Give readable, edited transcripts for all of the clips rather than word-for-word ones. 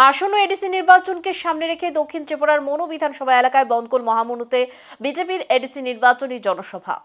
আসন্ন এডিসি নির্বাচনকে সামনে রেখে দক্ষিণ ত্রিপুরার মনু বিধানসভা এলাকায় বনকুল মহামনুতে বিজেপির এডিসি নির্বাচনী জনসভা।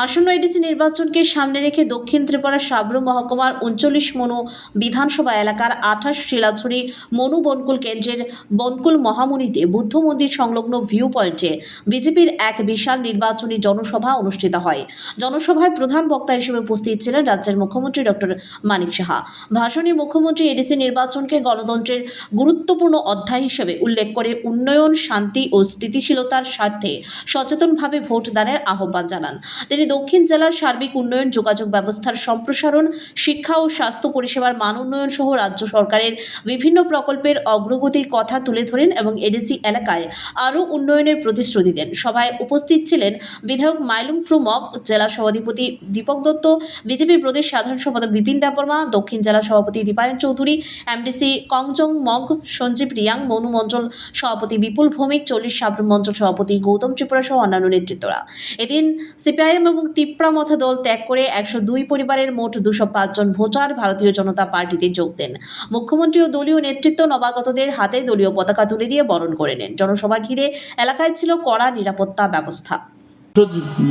আসন্ন এডিসি নির্বাচনকে সামনে রেখে দক্ষিণ ত্রিপুরার সাব্রু মহকুমার ৩৯ মনু বিধানসভা এলাকার ২৮ শিলাছড়ি মনু বনকুল কেন্দ্রের বনকুল মহামুনিতে বুদ্ধ মন্দির সংলগ্ন ভিউ পয়েন্টে বিজেপির এক বিশাল নির্বাচনী জনসভা অনুষ্ঠিত হয়। জনসভায় প্রধান বক্তা হিসেবে উপস্থিত ছিলেন রাজ্যের মুখ্যমন্ত্রী ডক্টর মানিক সাহা। ভাষণে মুখ্যমন্ত্রী এডিসি নির্বাচনকে গণতন্ত্রের গুরুত্বপূর্ণ অধ্যায় হিসেবে উল্লেখ করে উন্নয়ন, শান্তি ও স্থিতিশীলতার স্বার্থে সচেতনভাবে ভোটদানের আহ্বান জানান। তিনি দক্ষিণ জেলার সার্বিক উন্নয়ন, যোগাযোগ ব্যবস্থার সম্প্রসারণ, শিক্ষা ও স্বাস্থ্য পরিষেবার মান উন্নয়ন সহ রাজ্য সরকারের বিভিন্ন প্রকল্পের অগ্রগতির কথা তুলে ধরেন এবং এডিসি এলাকায় আরও উন্নয়নের প্রতিশ্রুতি দেন। সভায় উপস্থিত ছিলেন বিধায়ক মাইলুং ফ্রুমক, জেলা সভাধিপতি দীপক দত্ত, বিজেপির প্রদেশ সাধারণ সম্পাদক বিপিন দেববর্মা, দক্ষিণ জেলা সভাপতি দীপায়ন চৌধুরী, এমডিসি কংজং মগ, সঞ্জীব রিয়াং, মনু মঞ্চল সভাপতি বিপুল ভৌমিক, ৪০ সাব্রুম মঞ্চল সভাপতি গৌতম ত্রিপুরা সহ অন্যান্য নেতৃত্বরা। এদিন সিপিআইএম এবং তিপ্রামথা দল ত্যাগ করে ১০২ পরিবারের মোট ২০৫ জন ভোটার ভারতীয় জনতা পার্টিতে যোগ দেন। মুখ্যমন্ত্রী ও দলীয় নেতৃত্ব নবাগতদের হাতে দলীয় পতাকা তুলে দিয়ে বরণ করে নেন। জনসভা ঘিরে এলাকায় ছিল কড়া নিরাপত্তা ব্যবস্থা।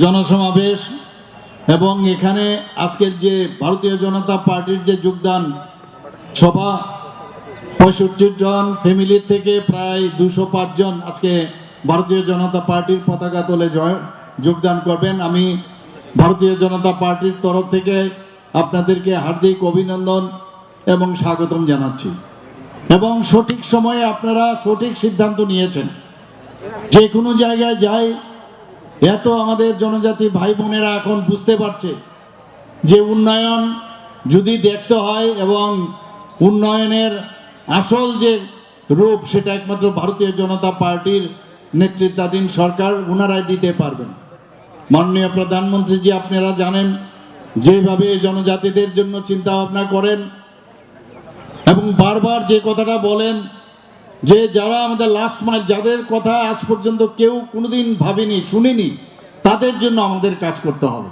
জনসমাবেশ এবং এখানে আজকের যে ভারতীয় জনতা পার্টির যে যোগদান সভা, ৬৫ জন ফ্যামিলির থেকে প্রায় ২০৫ জন আজকে ভারতীয় জনতা পার্টির পতাকা তোলে যোগদান করবেন। আমি ভারতীয় জনতা পার্টির তরফ থেকে আপনাদেরকে হার্দিক অভিনন্দন এবং স্বাগতম জানাচ্ছি। এবং সঠিক সময়ে আপনারা সঠিক সিদ্ধান্ত নিয়েছেন। যে কোনো জায়গায় যাই, এত আমাদের জনজাতি ভাই বোনেরা এখন বুঝতে পারছে যে উন্নয়ন যদি দেখতে হয় এবং উন্নয়নের আসল যে রূপ সেটা একমাত্র ভারতীয় জনতা পার্টির নেতৃত্বাধীন সরকার, ওনারাই দিতে পারবেন। মাননীয় প্রধানমন্ত্রীজি, আপনারা জানেন যেভাবে জনজাতিদের জন্য চিন্তা ভাবনা করেন এবং বারবার যে কথাটা বলেন যে যারা আমাদের লাস্ট মাইল, যাদের কথা আজ পর্যন্ত কেউ কোনোদিন ভাবেনি, শুনিনি, তাদের জন্য আমাদের কাজ করতে হবে।